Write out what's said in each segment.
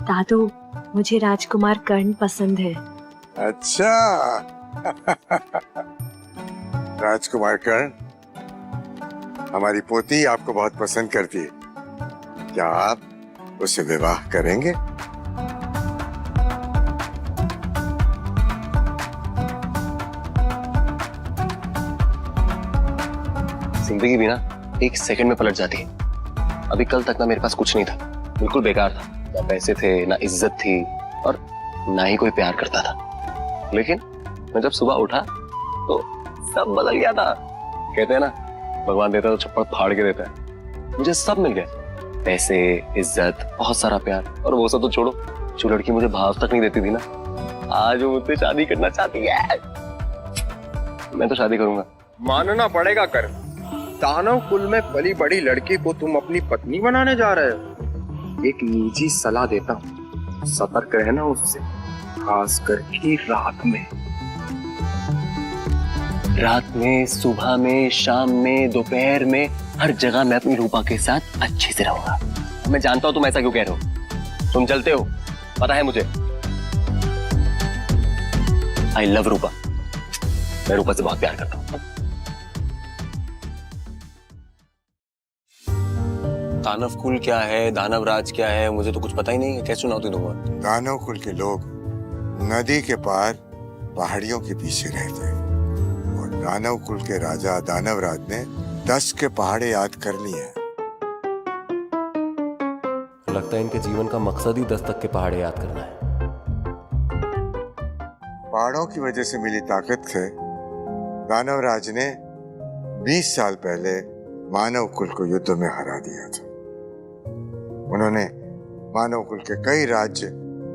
दादू, मुझे राजकुमार कर्ण पसंद है। अच्छा। राजकुमार कर्ण, हमारी पोती आपको बहुत पसंद करती है। क्या आप उसे विवाह करेंगे? जिंदगी भी ना एक सेकंड में पलट जाती है। अभी कल तक ना मेरे पास कुछ नहीं था, बिल्कुल बेकार था। ना पैसे थे, ना इज्जत थी, और ना ही कोई प्यार करता था। लेकिन मैं जब सुबह उठा तो सब बदल गया था। कहते हैं ना, भगवान देता है तो छप्पड़ फाड़ के देता है। मुझे सब मिल गया, पैसे, इज्जत, बहुत सारा प्यार। और वो सब तो छोड़ो, जो लड़की मुझे भाव तक नहीं देती थी ना, आज वो मुझसे शादी करना चाहती है। मैं तो शादी करूंगा। मानना पड़ेगा कर, दानव कुल में पली बड़ी लड़की को तुम अपनी पत्नी बनाने जा रहे हो। एक निजी सलाह देता हूँ, सतर्क रहना उससे, खास करके रात में। रात में, सुबह में, शाम में, दोपहर में, हर जगह मैं अपनी रूपा के साथ अच्छे से रहूंगा। मैं जानता हूं तुम ऐसा क्यों कह रहे हो। तुम चलते हो, पता है मुझे। आई लव रूपा। मैं रूपा से बहुत प्यार करता हूं। दानव कुल क्या है, दानव राज क्या है, मुझे तो कुछ पता ही नहीं है। कैसे चुनौती दूंगा? दानव कुल के लोग नदी के पार पहाड़ियों के पीछे रहते हैं, और दानव कुल के राजा दानवराज ने 10 के पहाड़े याद कर लिए हैं। लगता है इनके जीवन का मकसद ही 10 तक के पहाड़े याद करना है। पहाड़ों की वजह से मिली ताकत से दानवराज ने 20 साल पहले मानव कुल को युद्ध में हरा दिया था। उन्होंने मानव कुल के कई राज्य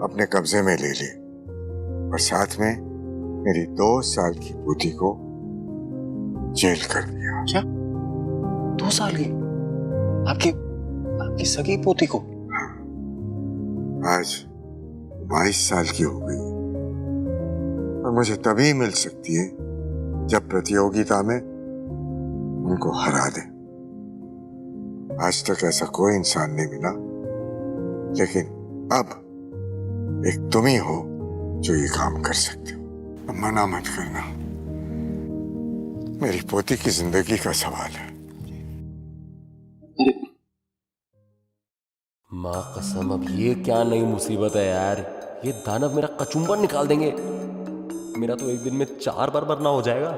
अपने कब्जे में ले लिए, और साथ में मेरी 2 साल की पोती को जेल कर दिया। क्या? 2 साल की? आपकी सगी पोती को? आज 22 साल की हो गई, और मुझे तभी मिल सकती है जब प्रतियोगिता में उनको हरा दे। आज तक ऐसा कोई इंसान नहीं मिला, लेकिन अब एक तुम ही हो जो ये काम कर सकते हो। अब मना मत करना, मेरी पोती की जिंदगी का सवाल है। माँ कसम, अब ये क्या नई मुसीबत है यार। ये दानव मेरा कचुम्बर निकाल देंगे। मेरा तो एक दिन में 4 बार मरना हो जाएगा।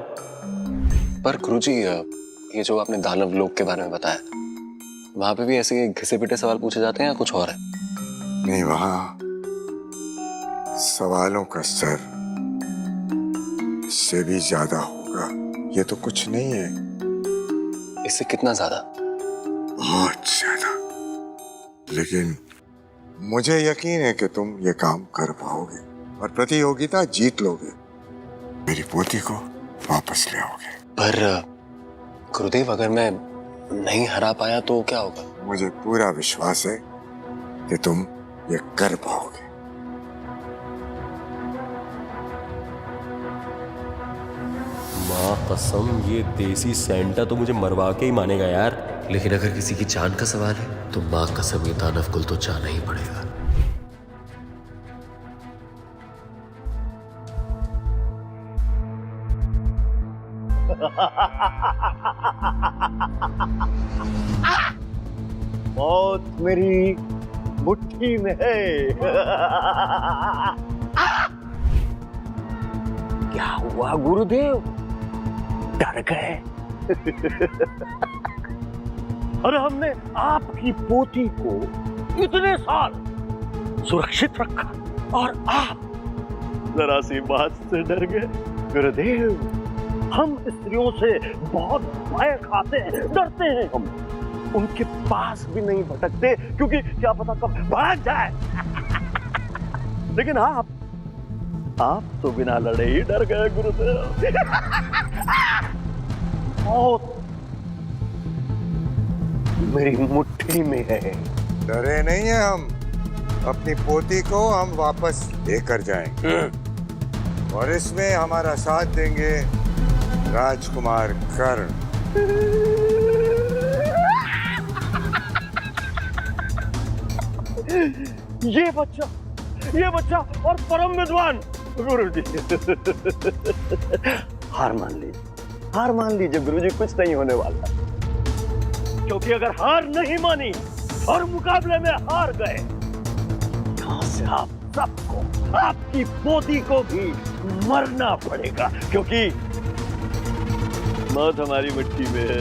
पर गुरुजी, ये जो आपने दानव लोक के बारे में बताया, वहां पे भी ऐसे घिसे पिटे सवाल पूछे जाते हैं या कुछ और है? नहीं, वहां सवालों का स्तर इससे भी ज्यादा होगा। ये तो कुछ नहीं है। इससे कितना ज्यादा? बहुत ज्यादा। लेकिन मुझे यकीन है कि तुम ये काम कर पाओगे और प्रतियोगिता जीत लोगे। मेरी पोती को वापस ले आओगे। पर गुरुदेव, अगर मैं नहीं हरा पाया तो क्या होगा? मुझे पूरा विश्वास है कि तुम ये कर पाओगे। माँ कसम, ये देसी सेंटा तो मुझे मरवा के ही मानेगा यार। लेकिन अगर किसी की जान का सवाल है तो माँ कसम, ये दानव कुल तो जाना ही पड़ेगा। मौत मेरी मुट्ठी में है। क्या हुआ गुरुदेव, डर गए? अरे हमने आपकी पोती को इतने साल सुरक्षित रखा और आप जरा सी बात से डर गए। गुरुदेव, हम स्त्रियों से बहुत भय खाते हैं, डरते हैं। हम उनके पास भी नहीं भटकते, क्योंकि क्या पता कब भाग जाए। लेकिन आप तो बिना लड़े ही डर गए गुरुदेव। मौत मेरी मुट्ठी में है। डरे नहीं है हम। अपनी पोती को हम वापस लेकर जाएंगे, और इसमें हमारा साथ देंगे राजकुमार कर्ण। ये बच्चा और परम विद्वान गुरुजी। हार मान लीजिए गुरुजी, कुछ नहीं होने वाला। क्योंकि अगर हार नहीं मानी और मुकाबले में हार गए, यहां से आप सबको, आपकी पोती को भी मरना पड़ेगा, क्योंकि मौत हमारी मिट्टी में है।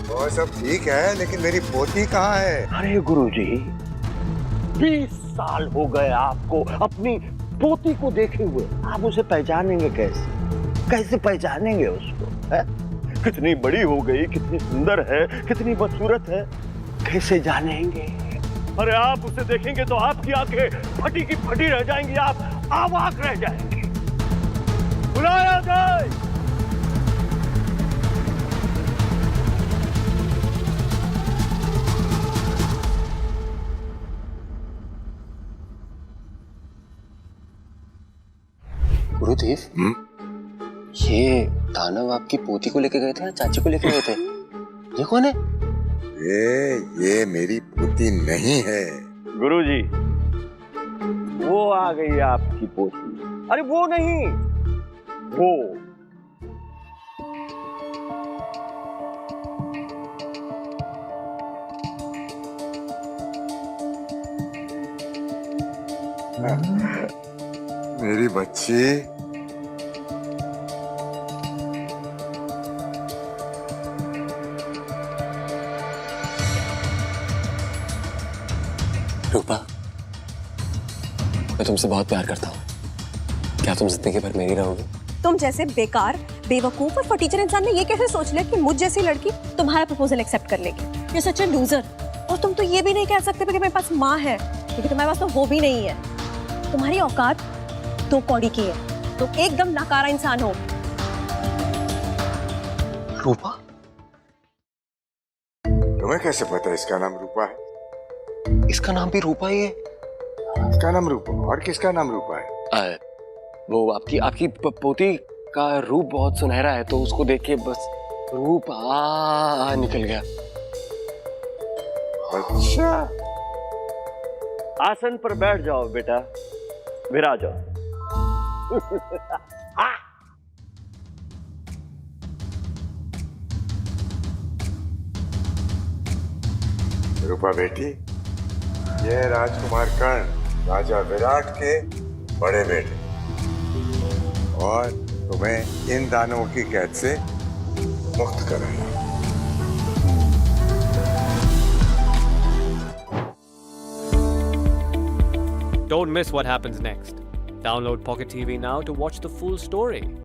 वो सब ठीक है, लेकिन मेरी पोती कहाँ है? अरे गुरुजी, 20 साल हो गए आपको अपनी पोती को देखे हुए, आप उसे पहचानेंगे कैसे पहचानेंगे उसको, है? कितनी बड़ी हो गई, कितनी सुंदर है, कितनी बदसूरत है, कैसे जानेंगे? अरे आप उसे देखेंगे तो आपकी आंखें फटी की फटी रह जाएंगी, आप अवाक रह जाएंगे। बुलाया जाए। गुरुदेव, ये दानव आपकी पोती को लेके गए थे या चाची को लेके गए थे? ये कौन है? ये मेरी पोती नहीं है। गुरुजी, वो आ गई आपकी पोती। अरे वो नहीं, वो। मेरी बच्ची, रूपा, मैं तुमसे बहुत प्यार करता हूँ। क्या तुम जिंदगी भर मेरी रहोगी? तुम जैसे बेकार, बेवकूफ और फटीचर इंसान ने ये कैसे सोच लिया कि मुझ जैसी लड़की तुम्हारा प्रपोजल एक्सेप्ट कर लेगी? You're such a loser। और तुम तो ये भी नहीं कह सकते कि मेरे पास माँ है, क्योंकि तुम्हारे पास तो वो भी नहीं है। तुम्हारी औकात 2 कौड़ी की है, तुम एकदम नाकारा इंसान हो। रूपा? तुम्हें कैसे पता इसका नाम रूपा है? इसका नाम भी रूपा ही है? इसका नाम रूपा, और किसका नाम रूपा है? वो आपकी पोती का रूप बहुत सुनहरा है, तो उसको देख के बस रूप निकल गया। अच्छा, आसन पर बैठ जाओ बेटा, विराज जाओ। रूपा बेटी, ये राजकुमार कर्ण, राजा विराट के बड़े बेटे, और तुम्हें इन दानवों की कैद से मुक्त कराना। Don't miss what happens next. Download Pocket TV now to watch the full story.